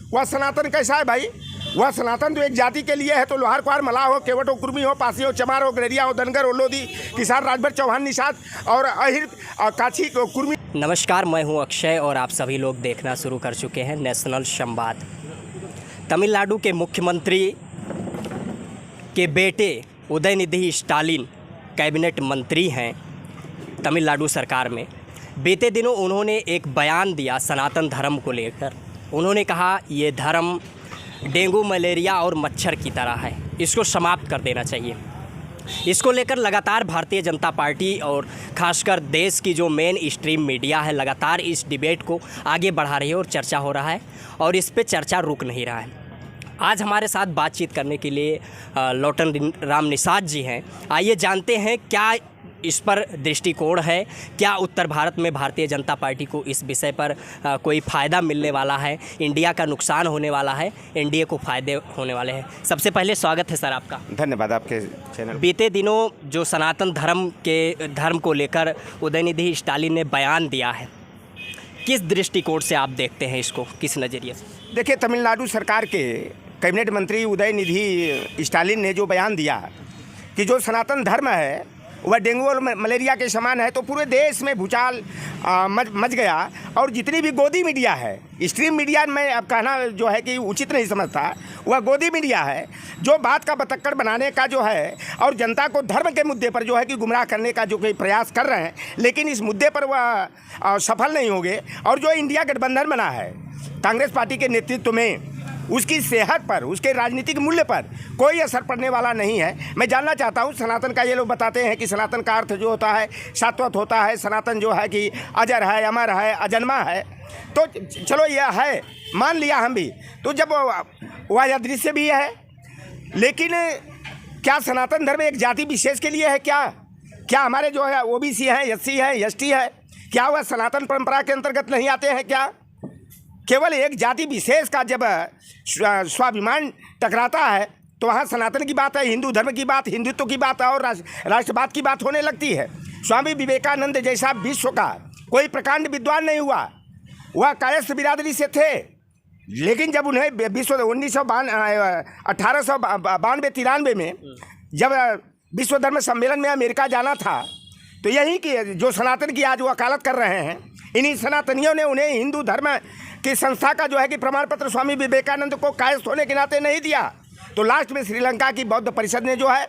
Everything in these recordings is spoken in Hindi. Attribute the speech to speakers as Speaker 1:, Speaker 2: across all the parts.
Speaker 1: वह सनातन कैसा है भाई? वह सनातन तो एक जाति के लिए है, तो लोहार कुहार मलाह हो, केवट हो, कुर्मी हो, पासी हो, चमार हो, गलेरिया हो, धनगर हो, लोधी, किसान, राजभर, चौहान, निषाद और अहिर, काछी, कुर्मी।
Speaker 2: नमस्कार, मैं हूं अक्षय और आप सभी लोग देखना शुरू कर चुके हैं नेशनल संवाद। तमिलनाडु के मुख्यमंत्री के बेटे उदयनिधि स्टालिन कैबिनेट मंत्री हैं तमिलनाडु सरकार में। बीते दिनों उन्होंने एक बयान दिया सनातन धर्म को लेकर। उन्होंने कहा ये धर्म डेंगू, मलेरिया और मच्छर की तरह है, इसको समाप्त कर देना चाहिए। इसको लेकर लगातार भारतीय जनता पार्टी और खासकर देश की जो मेन स्ट्रीम मीडिया है लगातार इस डिबेट को आगे बढ़ा रही है और चर्चा हो रहा है और इस पे चर्चा रुक नहीं रहा है। आज हमारे साथ बातचीत करने के लिए लोटन राम निषाद जी हैं। आइए जानते हैं क्या इस पर दृष्टिकोण है, क्या उत्तर भारत में भारतीय जनता पार्टी को इस विषय पर कोई फ़ायदा मिलने वाला है, इंडिया का नुकसान होने वाला है, एनडीए को फ़ायदे होने वाले हैं। सबसे पहले स्वागत है सर आपका।
Speaker 1: धन्यवाद आपके चैनल।
Speaker 2: बीते दिनों जो सनातन धर्म को लेकर उदयनिधि स्टालिन ने बयान दिया है, किस दृष्टिकोण से आप देखते हैं इसको, किस नज़रिए से?
Speaker 1: देखिए, तमिलनाडु सरकार के कैबिनेट मंत्री उदयनिधि स्टालिन ने जो बयान दिया कि जो सनातन धर्म है वह डेंगू और मलेरिया के समान है, तो पूरे देश में भूचाल मच गया। और जितनी भी गोदी मीडिया है, स्ट्रीम मीडिया में अब कहना जो है कि उचित नहीं समझता, वह गोदी मीडिया है जो बात का बतक्कड़ बनाने का जो है और जनता को धर्म के मुद्दे पर जो है कि गुमराह करने का जो कोई प्रयास कर रहे हैं, लेकिन इस मुद्दे पर वह सफल नहीं होंगे। और जो इंडिया गठबंधन बना है कांग्रेस पार्टी के नेतृत्व में, उसकी सेहत पर, उसके राजनीतिक मूल्य पर कोई असर पड़ने वाला नहीं है। मैं जानना चाहता हूँ, सनातन का ये लोग बताते हैं कि सनातन का अर्थ जो होता है शाश्वत होता है, सनातन जो है कि अजर है, अमर है, अजन्मा है। तो चलो यह है, मान लिया हम भी, तो जब वह दृश्य भी है, लेकिन क्या सनातन धर्म एक जाति विशेष के लिए है? क्या हमारे जो है ओबीसी हैं, एससी हैं, एसटी है, क्या वह सनातन परंपरा के अंतर्गत नहीं आते हैं? क्या केवल एक जाति विशेष का जब स्वाभिमान टकराता है तो वहाँ सनातन की बात है, हिंदू धर्म की बात, हिंदुत्व की बात और राष्ट्रवाद की बात होने लगती है। स्वामी विवेकानंद जैसा विश्व का कोई प्रकांड विद्वान नहीं हुआ, वह कायस्थ बिरादरी से थे, लेकिन जब उन्हें 1892-93 में जब विश्व धर्म सम्मेलन में अमेरिका जाना था, तो यही कि जो सनातन की आज वकालत कर रहे हैं, इन्हीं सनातनियों ने उन्हें हिंदू धर्म की संस्था का जो है कि प्रमाण पत्र स्वामी विवेकानंद को कायस्थ होने के नाते नहीं दिया। तो लास्ट में श्रीलंका की बौद्ध परिषद ने जो है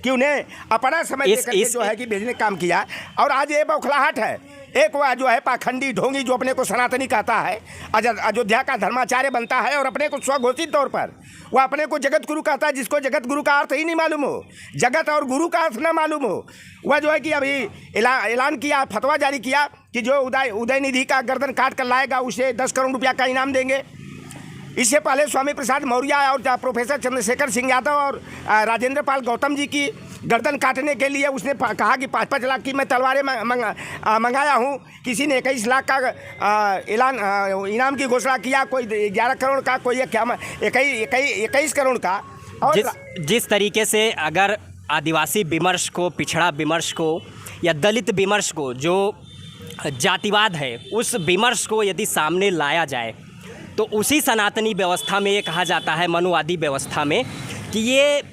Speaker 1: कि उन्हें अपना समय देकर जो है कि भेजने का काम किया। और आज ये बौखलाहट है, एक वह जो है पाखंडी ढोंगी जो अपने को सनातनी कहता है, अयोध्या का धर्माचार्य बनता है और अपने को स्वघोषित तौर पर वह अपने को जगत गुरु कहता है, जिसको जगत गुरु का अर्थ ही नहीं मालूम हो, जगत और गुरु का अर्थ न मालूम हो। वह जो है कि अभी ऐलान किया, फतवा जारी किया कि जो उदयनिधि का गर्दन काट कर लाएगा उसे 10 करोड़ रुपया का इनाम देंगे। इससे पहले स्वामी प्रसाद मौर्य और प्रोफेसर चंद्रशेखर सिंह यादव और राजेंद्र पाल गौतम जी की गर्दन काटने के लिए उसने कहा कि 5-5 लाख की मैं तलवारें मंगाया हूँ। किसी ने 21 लाख का इनाम की घोषणा किया, कोई 11 करोड़ का, कोई 21 करोड़ का। और
Speaker 2: जिस तरीके से अगर आदिवासी विमर्श को, पिछड़ा विमर्श को या दलित विमर्श को, जो जातिवाद है उस विमर्श को यदि सामने लाया जाए, तो उसी सनातनी व्यवस्था में ये कहा जाता है, मनुवादी व्यवस्था में, कि ये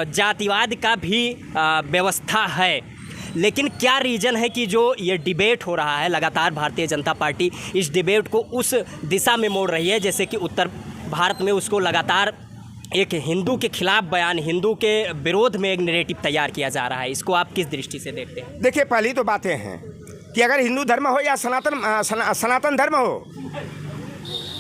Speaker 2: जातिवाद का भी व्यवस्था है। लेकिन क्या रीज़न है कि जो ये डिबेट हो रहा है लगातार, भारतीय जनता पार्टी इस डिबेट को उस दिशा में मोड़ रही है, जैसे कि उत्तर भारत में उसको लगातार एक हिंदू के खिलाफ बयान, हिंदू के विरोध में एक नैरेटिव तैयार किया जा रहा है। इसको आप किस दृष्टि से देखते हैं?
Speaker 1: देखिए, पहली तो बातें हैं कि अगर हिंदू धर्म हो या सनातन धर्म हो,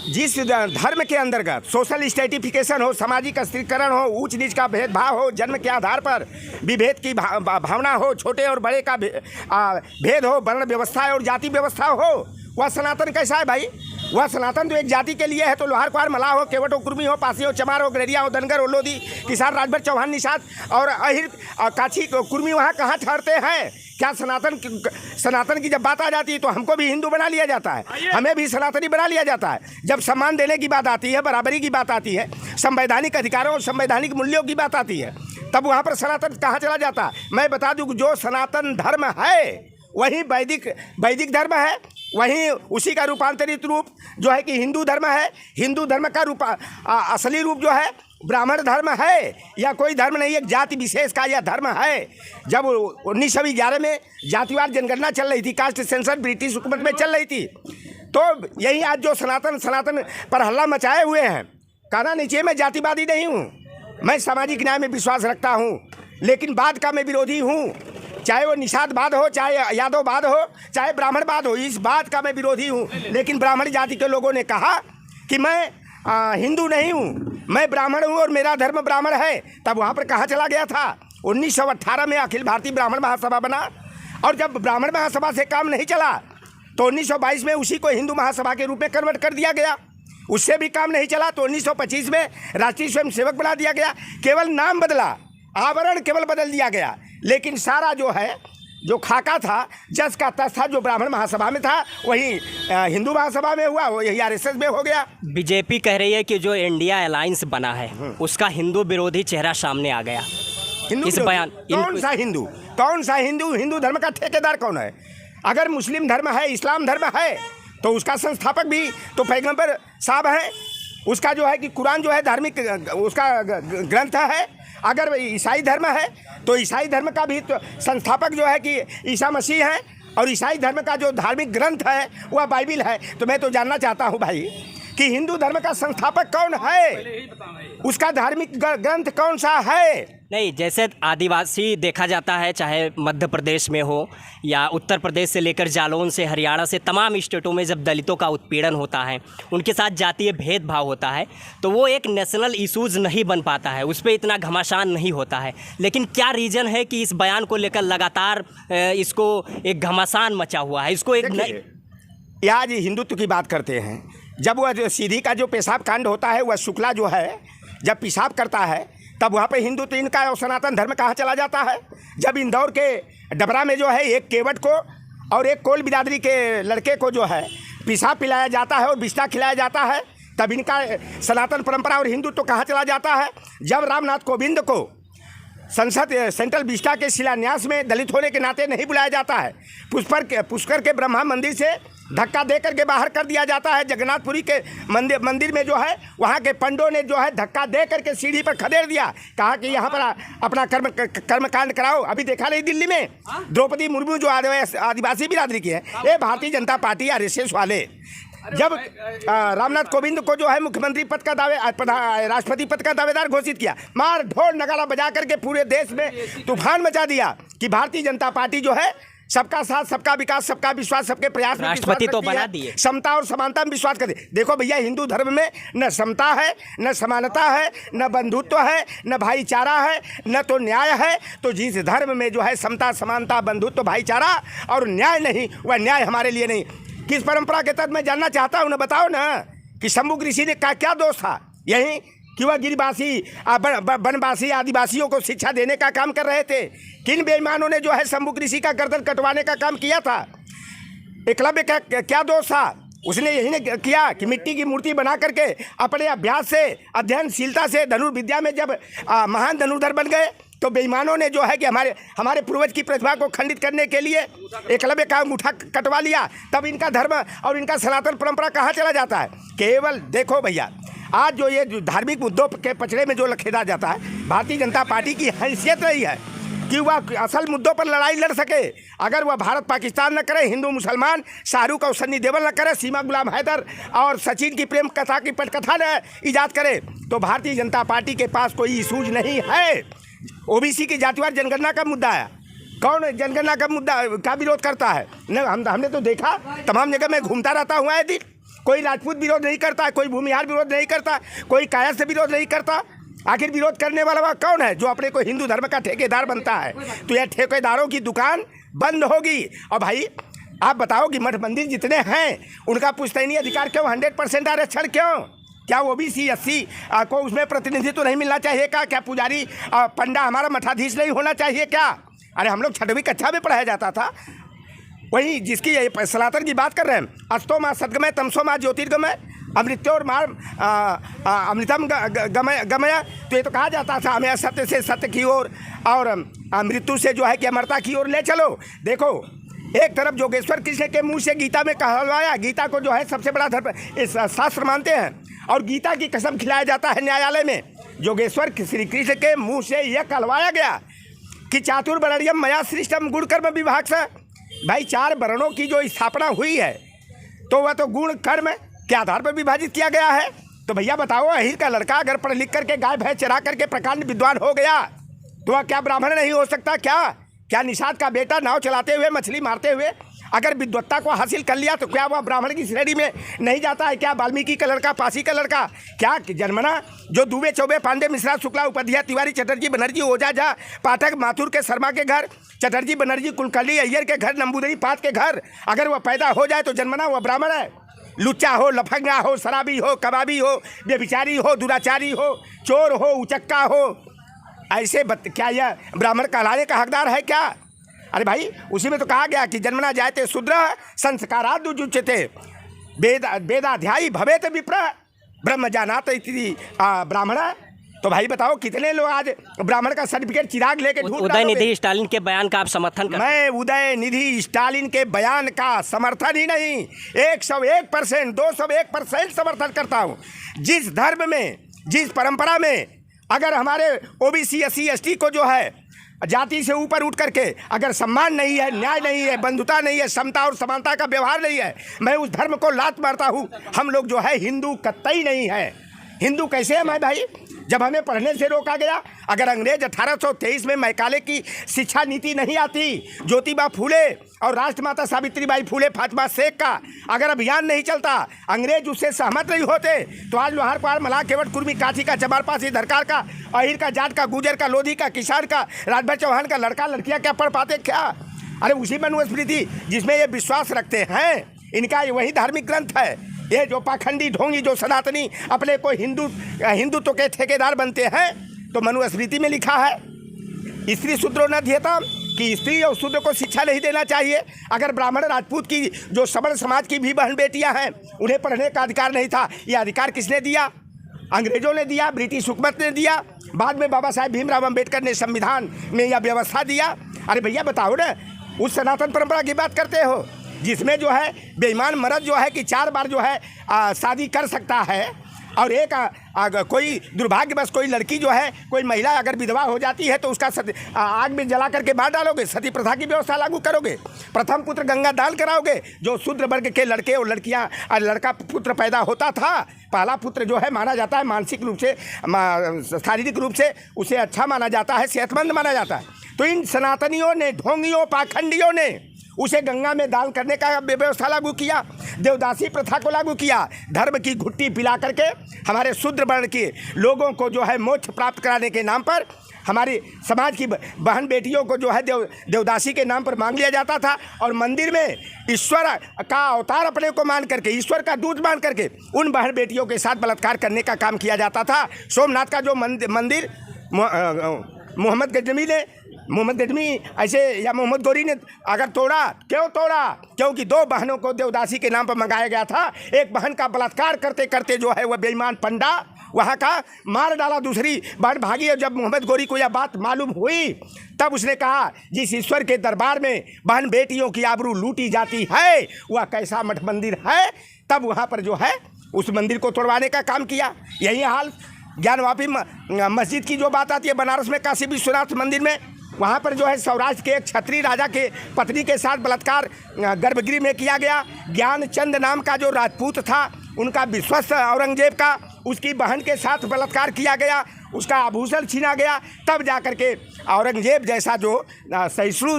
Speaker 1: जिस धर्म के अंतर्गत सोशल स्ट्रेटिफिकेशन हो, सामाजिक स्थिरीकरण हो, ऊंच नीच का भेदभाव हो, जन्म के आधार पर विभेद की भावना हो, छोटे और बड़े का भेद हो, वर्ण व्यवस्था और जाति व्यवस्था हो, वह सनातन कैसा है भाई? वह सनातन तो एक जाति के लिए है, तो लोहार कुहार मलाह हो, केवट हो, कुर्मी हो, पासी हो, चमार हो, गलेरिया हो, धनगर हो, लोधी, किसान, राजभर, चौहान, निषाद और अहिर, काछी, कुर्मी वहाँ कहाँ ठहरते हैं? क्या सनातन की जब बात आ जाती है तो हमको भी हिंदू बना लिया जाता है, हमें भी सनातनी बना लिया जाता है। जब सम्मान देने की बात आती है, बराबरी की बात आती है, संवैधानिक अधिकारों और संवैधानिक मूल्यों की बात आती है, तब वहाँ पर सनातन कहाँ चला जाता है? मैं बता दूँ, जो सनातन धर्म है वही वैदिक धर्म है, वहीं उसी का रूपांतरित रूप जो है कि हिंदू धर्म है। हिंदू धर्म का रूप असली रूप जो है ब्राह्मण धर्म है या कोई धर्म नहीं, एक जाति विशेष का यह धर्म है। जब 1911 में जातिवार जनगणना चल रही थी, कास्ट सेंसस ब्रिटिश हुकूमत में चल रही थी, तो यही आज जो सनातन पर हल्ला मचाए हुए हैं, कहना नहीं चाहिए मैं जातिवादी नहीं हूँ, मैं सामाजिक न्याय में विश्वास रखता हूँ, लेकिन बाद का मैं विरोधी हूँ। चाहे वो निषादवाद हो, चाहे यादववाद हो, चाहे ब्राह्मणवाद हो, इस बात का मैं विरोधी हूँ। लेकिन ब्राह्मण जाति के लोगों ने कहा कि मैं हिंदू नहीं हूँ, मैं ब्राह्मण हूँ और मेरा धर्म ब्राह्मण है। तब वहाँ पर कहाँ चला गया था? 1918 में अखिल भारतीय ब्राह्मण महासभा बना, और जब ब्राह्मण महासभा से काम नहीं चला तो 1922 में उसी को हिंदू महासभा के रूप में कन्वर्ट कर दिया गया। उससे भी काम नहीं चला तो 1925 में राष्ट्रीय स्वयंसेवक बना दिया गया। केवल नाम बदला, आवरण केवल बदल दिया गया, लेकिन सारा जो है जो खाका था, जस का तस था, जो ब्राह्मण महासभा में था वही हिंदू महासभा में हुआ, वही आरएसएस में हो गया।
Speaker 2: बीजेपी कह रही है कि जो इंडिया अलायंस बना है उसका हिंदू विरोधी चेहरा सामने आ गया। इस बयान
Speaker 1: कौन सा हिंदू? हिंदू धर्म का ठेकेदार कौन है? अगर मुस्लिम धर्म है, इस्लाम धर्म है, तो उसका संस्थापक भी तो पैगंबर साहब हैं। उसका जो है कि कुरान जो है धार्मिक उसका ग्रंथ है। अगर ईसाई धर्म है तो ईसाई धर्म का भी तो संस्थापक जो है कि ईसा मसीह हैं, और ईसाई धर्म का जो धार्मिक ग्रंथ है वह बाइबिल है। तो मैं तो जानना चाहता हूँ भाई कि हिंदू धर्म का संस्थापक कौन है, उसका धार्मिक ग्रंथ कौन सा है?
Speaker 2: नहीं, जैसे आदिवासी देखा जाता है, चाहे मध्य प्रदेश में हो या उत्तर प्रदेश से लेकर जालौन से हरियाणा से तमाम स्टेटों में जब दलितों का उत्पीड़न होता है, उनके साथ जातीय भेदभाव होता है, तो वो एक नेशनल इशूज़ नहीं बन पाता है, उस पर इतना घमासान नहीं होता है। लेकिन क्या रीज़न है कि इस बयान को लेकर लगातार इसको एक घमासान मचा हुआ है? इसको एक
Speaker 1: आज हिंदुत्व की बात करते हैं, जब वह जो सीधी का जो पेशाब कांड होता है, वह शुक्ला जो है जब पेशाब करता है तब वहाँ पे हिंदुत्व इनका और सनातन धर्म कहाँ चला जाता है? जब इंदौर के डबरा में जो है एक केवट को और एक कोल बिरादरी के लड़के को जो है पेशाब पिलाया जाता है और बिस्टा खिलाया जाता है, तब इनका सनातन परंपरा और हिंदुत्व कहाँ चला जाता है? जब रामनाथ कोविंद को संसद सेंट्रल विस्टा के शिलान्यास में दलित होने के नाते नहीं बुलाया जाता है, पुष्कर के ब्रह्मा मंदिर से धक्का दे करके बाहर कर दिया जाता है। जगन्नाथपुरी के मंदिर में जो है वहाँ के पंडों ने जो है धक्का दे करके सीढ़ी पर खदेड़ दिया, कहा कि यहाँ पर अपना कर्मकांड कराओ। अभी देखा नहीं दिल्ली में द्रौपदी मुर्मू जो आदिवासी बिरादरी की है, ये भारतीय जनता पार्टी आरएसएस वाले जब रामनाथ कोविंद को जो है मुख्यमंत्री पद का राष्ट्रपति पद का दावेदार घोषित किया, मार ढोल नगाड़ा बजा करके पूरे देश में तूफान मचा दिया कि भारतीय जनता पार्टी जो है सबका साथ, सबका विकास, सबका विश्वास, सबके प्रयास में
Speaker 2: राष्ट्रपति तो बना दिए,
Speaker 1: समता और समानता में विश्वास करते। देखो भैया, हिंदू धर्म में न समता है, न समानता है, न बंधुत्व है, न भाईचारा है, न तो न्याय है। तो जिस धर्म में जो है समता, समानता, बंधुत्व, भाईचारा और न्याय नहीं, वह न्याय हमारे लिए नहीं। किस परंपरा के तहत मैं जानना चाहता हूँ, न बताओ ना कि शंभु ऋषि ने क्या दोष था? यही कि वह गिरिवासी, वनवासी, आदिवासियों को शिक्षा देने का काम कर रहे थे। किन बेईमानों ने जो है शंभु ऋषि का गर्दन कटवाने का काम किया था? एकलव्य का क्या दोष था? उसने यही ने किया कि मिट्टी की मूर्ति बना करके अपने अभ्यास से, अध्ययनशीलता से धनुर्विद्या में जब महान धनुर्धर बन गए, तो बेईमानों ने जो है कि हमारे पूर्वज की प्रतिभा को खंडित करने के लिए एकलव्य का अंगूठा कटवा लिया। तब इनका धर्म और इनका सनातन परंपरा कहाँ चला जाता है? केवल देखो भैया, आज जो ये धार्मिक मुद्दों के पचड़े में जो लखेदा जाता है, भारतीय जनता पार्टी की हैसियत रही है कि वह असल मुद्दों पर लड़ाई लड़ सके। अगर वह भारत पाकिस्तान न करे, हिंदू मुसलमान, शाहरुख और सन्नी देओल न करे, सीमा गुलाम हैदर और सचिन की प्रेम कथा की पटकथा न ईजाद करे, तो भारतीय जनता पार्टी के पास कोई इशूज नहीं है। ओबीसी की जातिवार जनगणना का मुद्दा है, कौन जनगणना का मुद्दा का विरोध करता है? न हमने तो देखा, तमाम जगह मैं घूमता रहता हूँ आए दिन, कोई राजपूत विरोध नहीं करता, कोई भूमिहार विरोध नहीं करता, कोई कायस्थ विरोध नहीं करता। आखिर विरोध करने वाला वह कौन है जो अपने को हिंदू धर्म का ठेकेदार बनता है? तो यह ठेकेदारों की दुकान बंद होगी। और भाई आप बताओ कि मठ मंदिर जितने हैं उनका पुश्तैनी अधिकार क्यों, 100% आरक्षण क्यों? क्या ओबीसी एससी को उसमें प्रतिनिधित्व नहीं मिलना चाहिए? क्या पुजारी पंडा हमारा मठाधीश नहीं होना चाहिए क्या? अरे हम लोग 6वीं कक्षा में पढ़ाया जाता था। वही जिसकी सनातन की बात कर रहे हैं, अस्तो माँ सद्गमय तमसो माँ ज्योतिर्गमय अमृत्योर मार अमृतम गमय। तो ये तो कहा जाता था हमें सत्य से सत्य की ओर और मृत्यु से जो है कि अमरता की ओर ले चलो। देखो एक तरफ योगेश्वर कृष्ण के मुंह से गीता में कहलवाया, गीता को जो है सबसे बड़ा धर्म इस शास्त्र मानते हैं, और गीता की कसम खिलाया जाता है न्यायालय में। योगेश्वर श्री कृष्ण के मुंह से यह कहलवाया गया कि चातुर्वर्ण्यम मया सृष्टम गुण कर्म विभाग से। भाई 4 वर्णों की जो स्थापना हुई है तो वह तो गुण कर्म के आधार पर विभाजित किया गया है। तो भैया बताओ, अहिर का लड़का अगर पढ़ लिख करके गाय भैंस चरा करके प्रकांड विद्वान हो गया तो वह क्या ब्राह्मण नहीं हो सकता? क्या निषाद का बेटा नाव चलाते हुए मछली मारते हुए अगर विद्वत्ता को हासिल कर लिया तो क्या वह ब्राह्मण की श्रेणी में नहीं जाता है? क्या वाल्मीकि का लड़का, पासी का लड़का, क्या जन्मना जो दुबे चौबे पांडे मिश्रा शुक्ला उपाध्याय तिवारी चटर्जी बनर्जी ओझा झा पाठक माथुर के शर्मा के घर, चटर्जी बनर्जी कुलकर्णी अय्यर के घर, नंबूदरी पात के घर अगर वह पैदा हो जाए तो जन्मना वह ब्राह्मण है। लुच्चा हो, लफंगा हो, शराबी हो, कबाबी हो, व्यभिचारी हो, दुराचारी हो, चोर हो, उचक्का हो, ऐसे क्या यह ब्राह्मण कहलाने का हकदार है क्या? अरे भाई उसी में तो कहा गया कि जन्मना जायते शूद्र संस्काराद उच्यते वेदाध्यायी भवेत विप्र ब्रह्म जानात इति ब्राह्मण। तो भाई बताओ कितने लोग आज ब्राह्मण का सर्टिफिकेट चिराग लेके
Speaker 2: उदयनिधि स्टालिन के बयान का आप समर्थन करते?
Speaker 1: मैं उदयनिधि स्टालिन के बयान का समर्थन ही नहीं 101%, 201% समर्थन करता हूँ। जिस धर्म में, जिस परंपरा में अगर हमारे ओबीसी SC ST को जो है जाति से ऊपर उठ करके अगर सम्मान नहीं है, न्याय नहीं है, बंधुता नहीं है, समता और समानता का व्यवहार नहीं है, मैं उस धर्म को लात मारता हूँ। हम लोग जो है हिंदू कतई नहीं है। हिंदू कैसे है मैं भाई? जब हमें पढ़ने से रोका गया, अगर अंग्रेज 1823 में मैकाले की शिक्षा नीति नहीं आती, ज्योतिबा फूले और राष्ट्रमाता सावित्रीबाई फूले फातिमा शेख का अगर अभियान नहीं चलता, अंग्रेज उससे सहमत नहीं होते, तो आज लोहार पार मलाह केवट कुर्मी काठी का चमार पासी धरकार का अहिर का जाट का गुजर का लोधी का किसान का राजभर चौहान का लड़का लड़कियां क्या पढ़ पाते क्या? अरे उसी मनुस्मृति जिसमें ये विश्वास रखते हैं, इनका वही धार्मिक ग्रंथ है। ये जो पाखंडी ढोंगी जो सनातनी अपने को हिंदुत्व के ठेकेदार बनते हैं, तो मनुस्मृति में लिखा है स्त्री शूद्रो न ध्येता कि स्त्री और शूद्र को शिक्षा नहीं देना चाहिए। अगर ब्राह्मण राजपूत की जो सवर्ण समाज की भी बहन बेटियां हैं उन्हें पढ़ने का अधिकार नहीं था, यह अधिकार किसने दिया? अंग्रेजों ने दिया, ब्रिटिश हुकूमत ने दिया, बाद में बाबा साहेब भीमराव अम्बेडकर ने संविधान में यह व्यवस्था दिया। अरे भैया बताओ ना, उस सनातन परंपरा की बात करते हो जिसमें जो है बेईमान मर्द जो है कि 4 बार जो है शादी कर सकता है, और एक कोई दुर्भाग्यवश कोई लड़की जो है, कोई महिला अगर विधवा हो जाती है तो उसका आग में जला करके मार डालोगे, सती प्रथा की व्यवस्था लागू करोगे, प्रथम पुत्र गंगा दान कराओगे। जो शूद्र वर्ग के लड़के और लड़कियां लड़का पुत्र पैदा होता था, पहला पुत्र जो है माना जाता है मानसिक रूप से, शारीरिक रूप से उसे अच्छा माना जाता है, सेहतमंद माना जाता है। तो इन सनातनियों ने, ढोंगियों, पाखंडियों ने उसे गंगा में दान करने का व्यवस्था लागू किया, देवदासी प्रथा को लागू किया, धर्म की घुट्टी पिला करके हमारे शूद्र वर्ण के लोगों को जो है मोक्ष प्राप्त कराने के नाम पर हमारी समाज की बहन बेटियों को जो है देवदासी के नाम पर मांग लिया जाता था, और मंदिर में ईश्वर का अवतार अपने को मान करके, ईश्वर का दूत मान करके उन बहन बेटियों के साथ बलात्कार करने का काम किया जाता था। सोमनाथ का जो मंदिर मोहम्मद गजनवी ऐसे या मोहम्मद गौरी ने अगर तोड़ा, क्यों तोड़ा? क्योंकि 2 बहनों को देवदासी के नाम पर मंगाया गया था। एक बहन का बलात्कार करते करते जो है वह बेईमान पंडा वहाँ का मार डाला, दूसरी बहन भागी। और जब मोहम्मद गौरी को यह बात मालूम हुई तब उसने कहा, जिस ईश्वर के दरबार में बहन बेटियों की आबरू लूटी जाती है वह कैसा मठ मंदिर है। तब वहाँ पर जो है उस मंदिर को तोड़वाने का काम किया। यही हाल ज्ञानवापी मस्जिद की जो बात आती है, बनारस में काशी विश्वनाथ मंदिर में, वहाँ पर जो है सौराष्ट्र के एक क्षत्रिय राजा के पत्नी के साथ बलात्कार गर्भगृह में किया गया। ज्ञानचंद नाम का जो राजपूत था, उनका विश्वस्त औरंगजेब का, उसकी बहन के साथ बलात्कार किया गया, उसका आभूषण छीना गया। तब जाकर के औरंगजेब जैसा जो सहिष्णु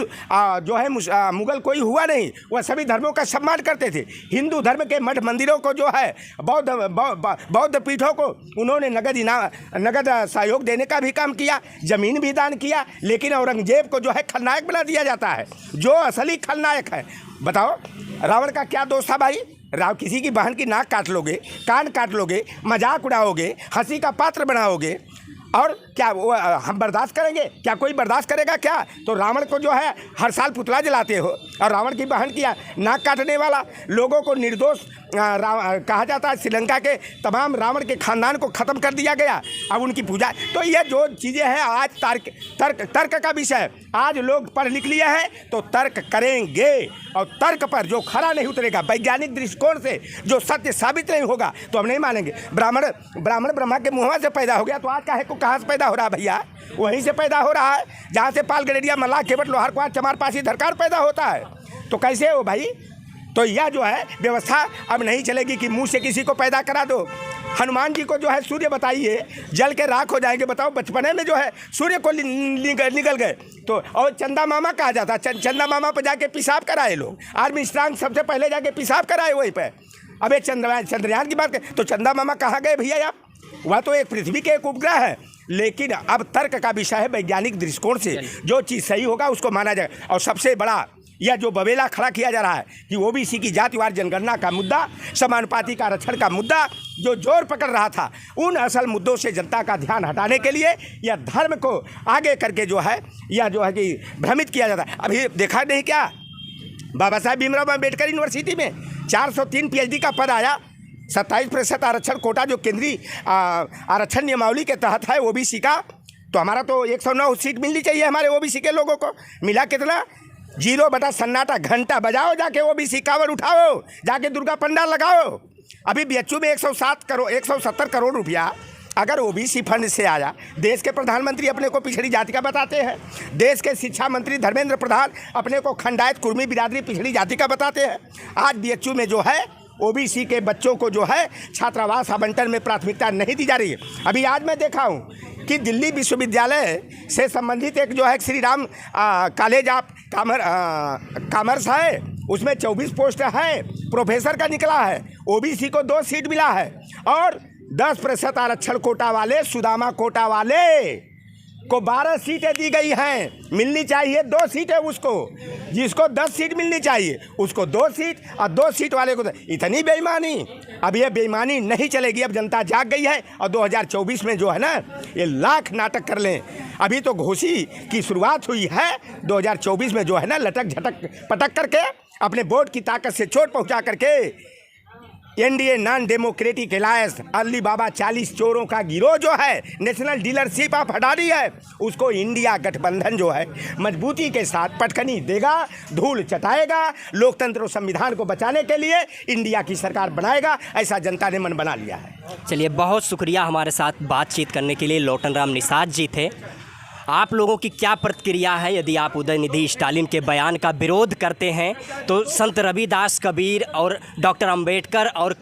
Speaker 1: जो है मुगल कोई हुआ नहीं। वह सभी धर्मों का सम्मान करते थे। हिंदू धर्म के मठ मंदिरों को जो है, बौद्ध पीठों को उन्होंने नगद सहयोग देने का भी काम किया, ज़मीन भी दान किया। लेकिन औरंगजेब को जो है खलनायक बना दिया जाता है, जो असली खलनायक है। बताओ रावण का क्या दोष था भाई? किसी की बहन की नाक काट लोगे, कान काट लोगे, मजाक उड़ाओगे, हंसी का पात्र बनाओगे, और क्या वो हम बर्दाश्त करेंगे? क्या कोई बर्दाश्त करेगा क्या? तो रावण को जो है हर साल पुतला जलाते हो, और रावण की बहन किया नाक काटने वाला, लोगों को निर्दोष कहा जाता है। श्रीलंका के तमाम रावण के खानदान को ख़त्म कर दिया गया, अब उनकी पूजा। तो ये जो चीज़ें हैं आज तर्क का विषय। आज लोग पढ़ लिख लिए हैं तो तर्क करेंगे, और तर्क पर जो खरा नहीं उतरेगा, वैज्ञानिक दृष्टिकोण से जो सत्य साबित नहीं होगा तो हम नहीं मानेंगे। ब्राह्मण ब्रह्मा के मुँह से पैदा हो गया, तो आज काहे को कहाँ से पैदा हो रहा है भैया? वहीं से पैदा हो रहा है जहाँ से पाल गडेरिया मल्लाह केवट लोहार कुआर चमार पासी धरकार पैदा होता है। तो कैसे हो भाई? तो यह जो है व्यवस्था अब नहीं चलेगी कि मुंह से किसी को पैदा करा दो। हनुमान जी को जो है सूर्य बताइए जल के राख हो जाएंगे। बताओ, बचपने में जो है सूर्य को निकल गए तो, और चंदा मामा कहा जाता, चंदा मामा पर जाके पेशाब कराए लोग। आर्मी स्ट्रांग सबसे पहले जाके पेशाब कराए वहीं पे। अब ये चंद्रयान की बात करें तो चंदा मामा कहाँ गए भैया? आप, वह तो एक पृथ्वी के एक उपग्रह है। लेकिन अब तर्क का विषय है, वैज्ञानिक दृष्टिकोण से जो चीज़ सही होगा उसको माना जाएगा। और सबसे बड़ा यह जो बवेला खड़ा किया जा रहा है कि ओबीसी की जातिवार जनगणना का मुद्दा, समानुपाती का आरक्षण का मुद्दा जो जोर पकड़ रहा था, उन असल मुद्दों से जनता का ध्यान हटाने के लिए यह धर्म को आगे करके जो है यह जो है कि भ्रमित किया जाता है। अभी देखा नहीं क्या, बाबा साहेब भीमराव अम्बेडकर यूनिवर्सिटी में 403 PhD का पद आया। 27% आरक्षण कोटा जो केंद्रीय आरक्षण नियमावली के तहत है ओबीसी का, तो हमारा तो 109 सीट मिलनी चाहिए हमारे ओबीसी के लोगों को। मिला कितना? 0 बटा सन्नाटा। घंटा बजाओ, जाके ओबीसी कांवड़ उठाओ, जाके दुर्गा पंडाल लगाओ। अभी बीएचयू में 170 करोड़ रुपया अगर ओबीसी फंड से आया। देश के प्रधानमंत्री अपने को पिछड़ी जाति का बताते हैं, देश के शिक्षा मंत्री धर्मेंद्र प्रधान अपने को खंडायत कुर्मी बिरादरी पिछड़ी जाति का बताते हैं। आज बीएचयू में जो है ओबीसी के बच्चों को जो है छात्रावास आवंटन में प्राथमिकता नहीं दी जा रही है। अभी आज मैं देखा हूँ कि दिल्ली विश्वविद्यालय से संबंधित एक जो है Shri Ram college of commerce है, उसमें 24 पोस्ट है, प्रोफेसर का निकला है। ओबीसी को 2 सीट मिला है, और 10% आरक्षण कोटा वाले, सुदामा कोटा वाले को 12 सीटें दी गई हैं। मिलनी चाहिए 2 सीटें उसको, जिसको 10 सीट मिलनी चाहिए उसको 2 सीट, और 2 सीट वाले को इतनी बेईमानी। अब ये बेईमानी नहीं चलेगी, अब जनता जाग गई है। और 2024 में जो है ना, ये लाख नाटक कर लें। अभी तो घोषी की शुरुआत हुई है, 2024 में जो है ना लटक झटक पटक करके अपने वोट की ताकत से चोट पहुँचा करके NDA non democratic alliance Ali Baba 40 चोरों का गिरोह जो है नेशनल डीलरशिप ऑफ हटारी है, उसको इंडिया गठबंधन जो है मजबूती के साथ पटखनी देगा, धूल चटाएगा, लोकतंत्र और संविधान को बचाने के लिए इंडिया की सरकार बनाएगा। ऐसा जनता ने मन बना लिया है।
Speaker 2: चलिए, बहुत शुक्रिया हमारे साथ बातचीत करने के लिए। लोटन राम निषाद जी थे। आप लोगों की क्या प्रतिक्रिया है? यदि आप उदयनिधि स्टालिन के बयान का विरोध करते हैं तो संत रविदास कबीर और डॉक्टर अंबेडकर और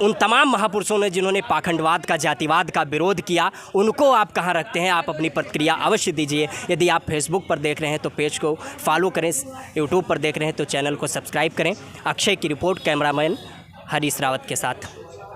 Speaker 2: उन तमाम महापुरुषों ने जिन्होंने पाखंडवाद का, जातिवाद का विरोध किया, उनको आप कहाँ रखते हैं? आप अपनी प्रतिक्रिया अवश्य दीजिए। यदि आप फेसबुक पर देख रहे हैं तो पेज को फॉलो करें, यूट्यूब पर देख रहे हैं तो चैनल को सब्सक्राइब करें। अक्षय की रिपोर्ट, कैमरामैन हरीश रावत के साथ।